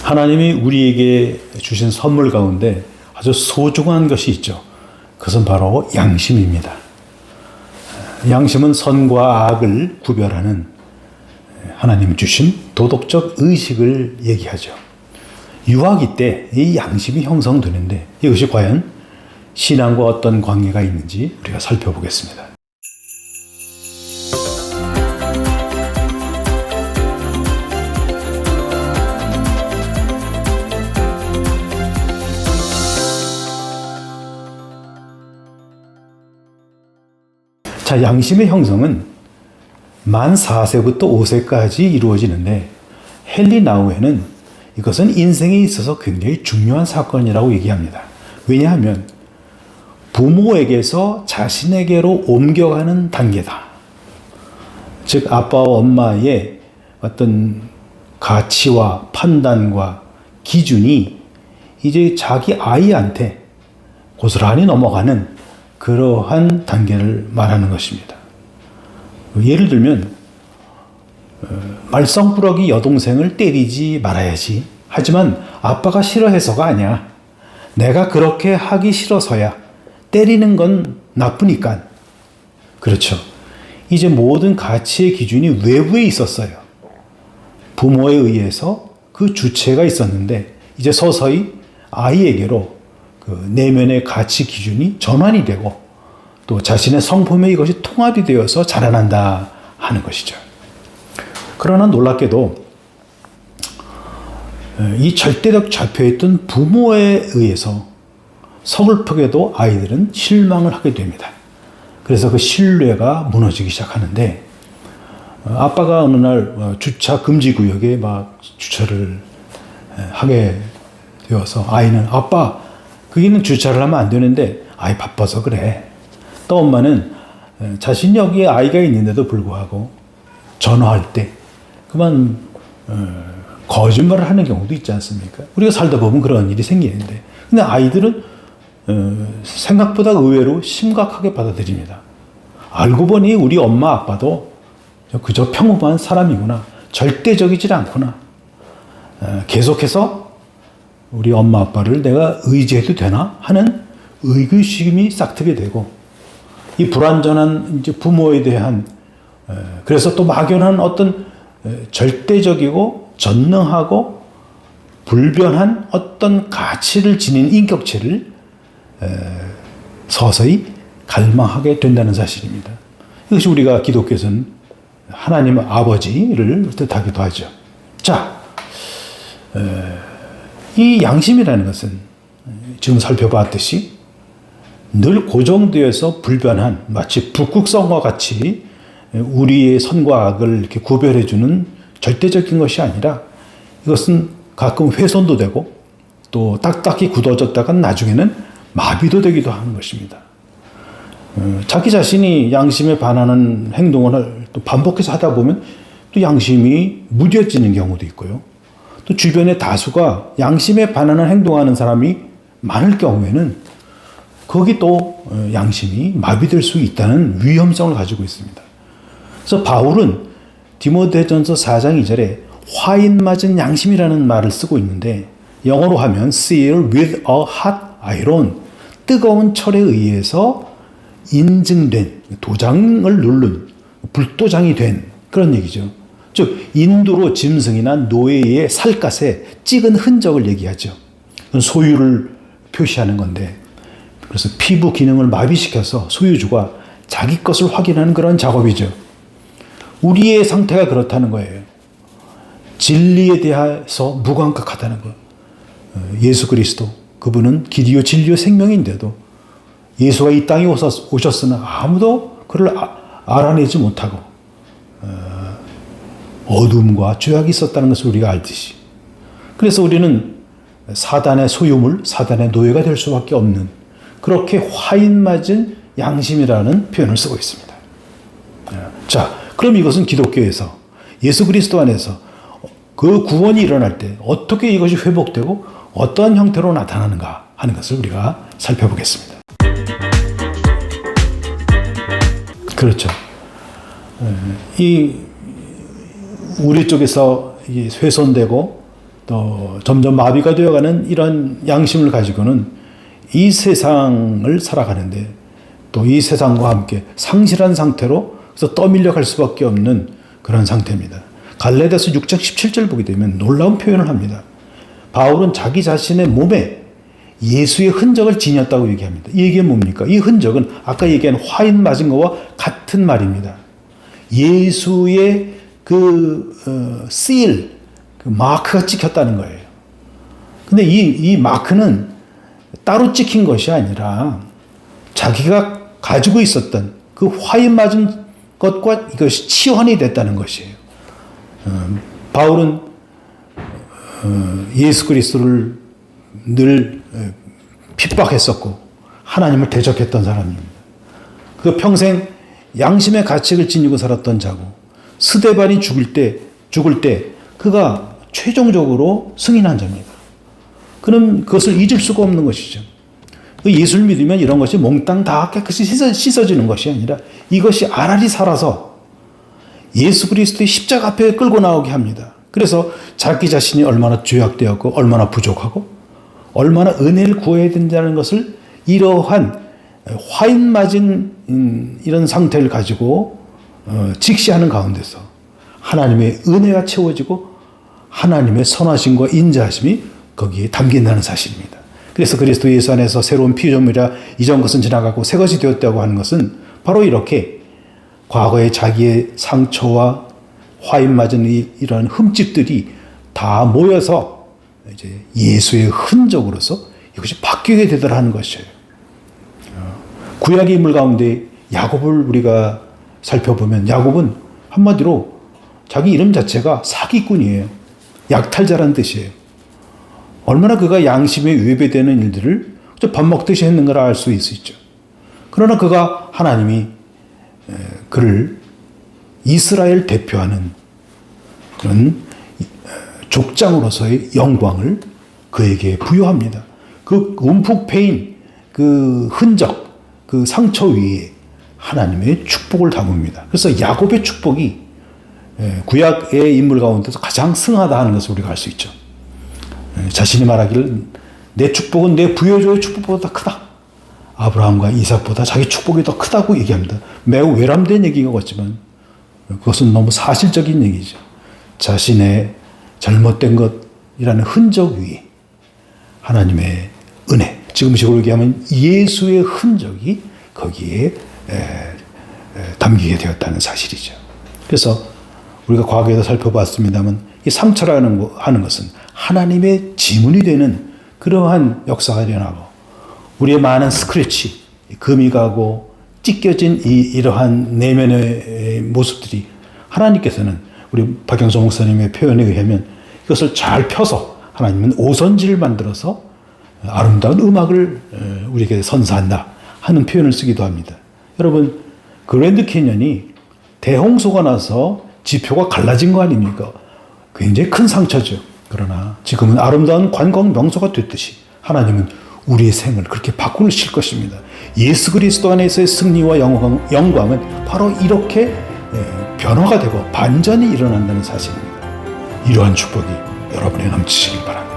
하나님이 우리에게 주신 선물 가운데 아주 소중한 것이 있죠. 그것은 바로 양심입니다. 양심은 선과 악을 구별하는 하나님이 주신 도덕적 의식을 얘기하죠. 유아기 때 이 양심이 형성되는데 이것이 과연 신앙과 어떤 관계가 있는지 우리가 살펴보겠습니다. 자, 양심의 형성은 만 4세부터 5세까지 이루어지는데 헨리 나우에는 이것은 인생에 있어서 굉장히 중요한 사건이라고 얘기합니다. 왜냐하면 부모에게서 자신에게로 옮겨가는 단계다. 즉 아빠와 엄마의 어떤 가치와 판단과 기준이 이제 자기 아이한테 고스란히 넘어가는 그러한 단계를 말하는 것입니다. 예를 들면 말썽꾸러기 여동생을 때리지 말아야지. 하지만 아빠가 싫어해서가 아니야. 내가 그렇게 하기 싫어서야. 때리는 건 나쁘니까. 그렇죠. 이제 모든 가치의 기준이 외부에 있었어요. 부모에 의해서 그 주체가 있었는데 이제 서서히 아이에게로 그 내면의 가치 기준이 전환이 되고 또 자신의 성품에 이것이 통합이 되어서 자라난다 하는 것이죠. 그러나 놀랍게도 이 절대적 좌표였던 부모에 의해서 서글프게도 아이들은 실망을 하게 됩니다. 그래서 그 신뢰가 무너지기 시작하는데 아빠가 어느 날 주차 금지 구역에 막 주차를 하게 되어서 아이는 아빠 거기는 주차를 하면 안 되는데 아이 바빠서 그래. 또 엄마는 자신이 여기에 아이가 있는데도 불구하고 전화할 때 그만 거짓말을 하는 경우도 있지 않습니까? 우리가 살다 보면 그런 일이 생기는데 근데 아이들은 생각보다 의외로 심각하게 받아들입니다. 알고 보니 우리 엄마 아빠도 그저 평범한 사람이구나. 절대적이질 않구나. 계속해서 우리 엄마 아빠를 내가 의지해도 되나 하는 의구심이 싹트게 되고 이 불완전한 이제 부모에 대한 그래서 또 막연한 어떤 절대적이고 전능하고 불변한 어떤 가치를 지닌 인격체를 서서히 갈망하게 된다는 사실입니다. 이것이 우리가 기독교에서는 하나님 아버지를 뜻하기도 하죠. 자, 이 양심이라는 것은 지금 살펴봤듯이 늘 고정되어서 불변한 마치 북극성과 같이 우리의 선과 악을 이렇게 구별해주는 절대적인 것이 아니라 이것은 가끔 훼손도 되고 또 딱딱히 굳어졌다가 나중에는 마비도 되기도 하는 것입니다. 자기 자신이 양심에 반하는 행동을 또 반복해서 하다 보면 또 양심이 무뎌지는 경우도 있고요. 또 주변의 다수가 양심에 반하는 행동하는 사람이 많을 경우에는 거기 또 양심이 마비될 수 있다는 위험성을 가지고 있습니다. 그래서 바울은 디모데전서 4장 2절에 화인 맞은 양심이라는 말을 쓰고 있는데 영어로 하면 sealed with a hot iron, 뜨거운 철에 의해서 인증된, 도장을 누른, 불도장이 된 그런 얘기죠. 즉 인두로 짐승이나 노예의 살갗에 찍은 흔적을 얘기하죠. 소유를 표시하는 건데 그래서 피부 기능을 마비시켜서 소유주가 자기 것을 확인하는 그런 작업이죠. 우리의 상태가 그렇다는 거예요. 진리에 대해서 무감각하다는 거. 예수 그리스도 그분은 길이요 진리요 생명인데도 예수가 이 땅에 오셨으나 아무도 그를 알아내지 못하고 어둠과 죄악이 있었다는 것을 우리가 알듯이 그래서 우리는 사단의 소유물, 사단의 노예가 될 수밖에 없는 그렇게 화인 맞은 양심이라는 표현을 쓰고 있습니다. 자, 그럼 이것은 기독교에서 예수 그리스도 안에서 그 구원이 일어날 때 어떻게 이것이 회복되고 어떤 형태로 나타나는가 하는 것을 우리가 살펴보겠습니다. 그렇죠. 이 우리 쪽에서 훼손되고 또 점점 마비가 되어가는 이런 양심을 가지고는 이 세상을 살아가는데 또 이 세상과 함께 상실한 상태로 그래서 떠밀려 갈 수밖에 없는 그런 상태입니다. 갈라디아서 6장 17절 보게 되면 놀라운 표현을 합니다. 바울은 자기 자신의 몸에 예수의 흔적을 지녔다고 얘기합니다. 이 얘기는 뭡니까? 이 흔적은 아까 얘기한 화인 맞은 거와 같은 말입니다. 예수의 실, 그 마크가 찍혔다는 거예요. 근데 이 마크는 따로 찍힌 것이 아니라 자기가 가지고 있었던 그 화인 맞은 것과 이것이 치환이 됐다는 것이에요. 바울은 예수 그리스도를 늘 핍박했었고 하나님을 대적했던 사람입니다. 그 평생 양심의 가책을 지니고 살았던 자고 스데반이 죽을 때 그가 최종적으로 승인한 자입니다. 그는 그것을 잊을 수가 없는 것이죠. 예수를 믿으면 이런 것이 몽땅 다 깨끗이 씻어지는 것이 아니라 이것이 알알이 살아서 예수 그리스도의 십자가 앞에 끌고 나오게 합니다. 그래서 자기 자신이 얼마나 죄악되었고 얼마나 부족하고 얼마나 은혜를 구해야 된다는 것을 이러한 화인 맞은 이런 상태를 가지고 직시하는 가운데서 하나님의 은혜가 채워지고 하나님의 선하심과 인자하심이 거기에 담긴다는 사실입니다. 그래서 그리스도 예수 안에서 새로운 피조물이라 이전 것은 지나가고 새 것이 되었다고 하는 것은 바로 이렇게 과거의 자기의 상처와 화인 맞은 이런 흠집들이 다 모여서 이제 예수의 흔적으로서 이것이 바뀌게 되더라는 것이에요. 구약의 인물 가운데 야곱을 우리가 살펴보면 야곱은 한마디로 자기 이름 자체가 사기꾼이에요. 약탈자라는 뜻이에요. 얼마나 그가 양심에 위배되는 일들을 밥 먹듯이 했는 걸 알 수 있죠. 그러나 그가 하나님이 그를 이스라엘 대표하는 그런 족장으로서의 영광을 그에게 부여합니다. 그 움푹 패인 그 흔적, 그 상처 위에 하나님의 축복을 담습니다. 그래서 야곱의 축복이 구약의 인물 가운데서 가장 승하다 하는 것을 우리가 알 수 있죠. 자신이 말하기를 내 축복은 내 부여조의 축복보다 크다. 아브라함과 이삭보다 자기 축복이 더 크다고 얘기합니다. 매우 외람된 얘기가 같지만 그것은 너무 사실적인 얘기죠. 자신의 잘못된 것이라는 흔적 위에 하나님의 은혜, 지금식으로 얘기하면 예수의 흔적이 거기에 담기게 되었다는 사실이죠. 그래서 우리가 과거에도 살펴봤습니다만 이 상처라는 하는 것은 하나님의 지문이 되는 그러한 역사가 일어나고 우리의 많은 스크래치, 금이 가고 찢겨진 이러한 내면의 모습들이 하나님께서는 우리 박영수 목사님의 표현에 의하면 이것을 잘 펴서 하나님은 오선지를 만들어서 아름다운 음악을 우리에게 선사한다 하는 표현을 쓰기도 합니다. 여러분, 그랜드 캐년이 대홍수가 나서 지표가 갈라진 거 아닙니까? 굉장히 큰 상처죠. 그러나 지금은 아름다운 관광 명소가 됐듯이 하나님은 우리의 생을 그렇게 바꾸실 것입니다. 예수 그리스도 안에서의 승리와 영광은 바로 이렇게 변화가 되고 반전이 일어난다는 사실입니다. 이러한 축복이 여러분에 넘치시길 바랍니다.